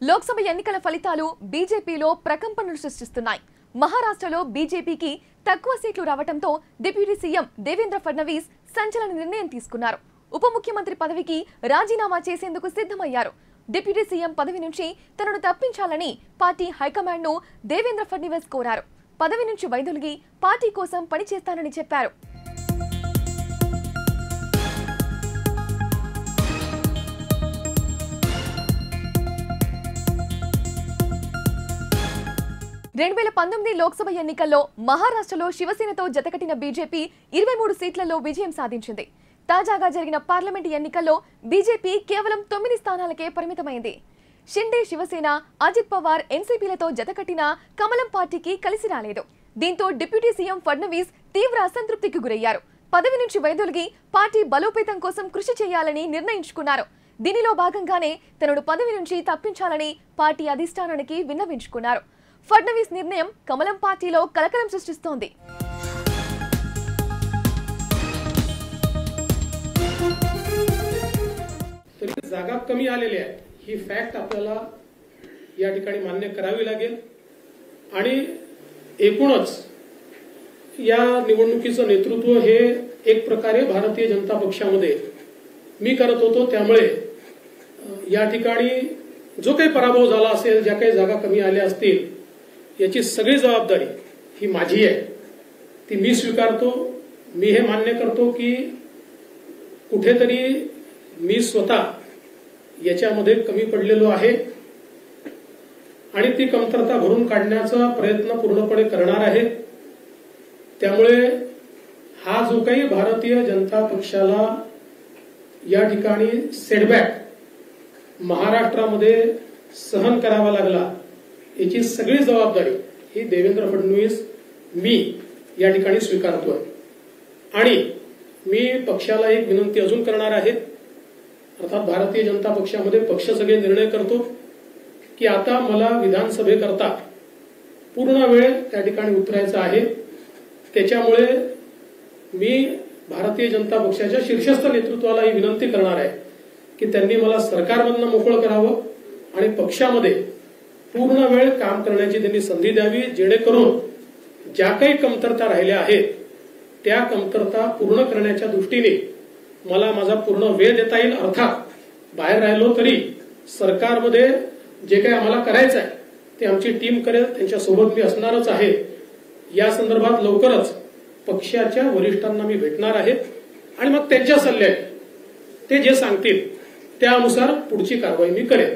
లోక్సభ ఎన్నికల ఫలితాలు బీజేపీలో ప్రకంపనలు సృష్టిస్తున్నాయి. మహారాష్ట్రలో బీజేపీకి తక్కువ సీట్లు రావడంతో డిప్యూటీ సీఎం దేవేంద్ర ఫడ్నవీస్ సంచలన నిర్ణయం తీసుకున్నారు. ఉప ముఖ్యమంత్రి పదవికి రాజీనామా చేసేందుకు సిద్ధమయ్యారు. డిప్యూటీ సీఎం పదవి నుంచి తనను తప్పించాలని పార్టీ హైకమాండ్ను దేవేంద్ర ఫడ్నవీస్ కోరారు. పదవి నుంచి వైదొలిగి పార్టీ కోసం పనిచేస్తానని చెప్పారు. లోక్సభ ఎన్నికల్లో మహారాష్ట్రలో శివసేనతో జతకట్టిన బీజేపీ 23 సీట్లలో విజయం సాధించింది. తాజాగా జరిగిన పార్లమెంటు ఎన్నికల్లో బీజేపీ కేవలం 9 స్థానాలకే పరిమితమైంది. షిండే శివసేన, అజిత్ పవార్ ఎన్సీపీలతో జతకట్టిన కమలం పార్టీకి కలిసి రాలేదు. దీంతో డిప్యూటీ సీఎం ఫడ్నవీస్ తీవ్ర అసంతృప్తికి గురయ్యారు. పదవి నుంచి వైదొలిగి పార్టీ బలోపేతం కోసం కృషి చేయాలని నిర్ణయించుకున్నారు. దీనిలో భాగంగానే తనను పదవి నుంచి తప్పించాలని పార్టీ అధిష్టానానికి విన్నవించుకున్నారు. ఫడ్నవీస్ నిర్ణయం కమలం పార్టీలో కలకలం సృష్టిస్తోంది. जागा कमी आलेली आहे ही फॅक्ट आपल्याला या ठिकाणी मान्य करावी लागेल आणि एकूणच या निवडणुकीचं नेतृत्व हे एक प्रकारे भारतीय जनता पक्षामध्ये मी करत होतो. त्यामुळे या ठिकाणी जो काही पराभव झाला असेल, ज्या काही जागा कमी आल्या असतील, याची सगळी जबाबदारी ही माझी आहे. ती मी स्वीकारतो. मी हे मान्य करतो की कुठेतरी मी स्वतः याच्यामध्ये कमी पडलेलो आहे आणि ती कमतरता भरून काढण्याचा प्रयत्न पूर्णपणे करणार आहे. त्यामुळे हा जो काही भारतीय जनता पक्षाला या ठिकाणी सेटबॅक महाराष्ट्रामध्ये सहन करावा लागला, याची सगळी जबाबदारी ही देवेंद्र फडणवीस मी या ठिकाणी स्वीकारतोय. आणि मी पक्षाला एक विनंती अजून करणार आहे. अर्थात भारतीय जनता पक्षामध्ये पक्ष सगळे निर्णय करतो की आता मला विधानसभेकरता पूर्ण वेळ त्या ठिकाणी उतरायचा आहे. त्याच्यामुळे मी भारतीय जनता पक्षाच्या शीर्षस्थ नेतृत्वाला ही विनंती करणार आहे की त्यांनी मला सरकारमधनं मोकळं करावं आणि पक्षामध्ये पूर्ण वेळ काम करण्याची त्यांनी संधी द्यावी, जेणेकरून ज्या काही कमतरता राहिल्या आहेत त्या कमतरता पूर्ण करण्याच्या दृष्टीने मला माझा पूर्ण वेळ देता येईल. अर्थात बाहेर राहिलो तरी सरकारमध्ये जे काही आम्हाला करायचं आहे ते आमची टीम करेल, त्यांच्यासोबत मी असणारच आहे. या संदर्भात लवकरच पक्षाच्या वरिष्ठांना मी भेटणार आहे आणि मग त्यांच्या सल्ल्याने ते जे सांगतील त्यानुसार पुढची कारवाई मी करेन.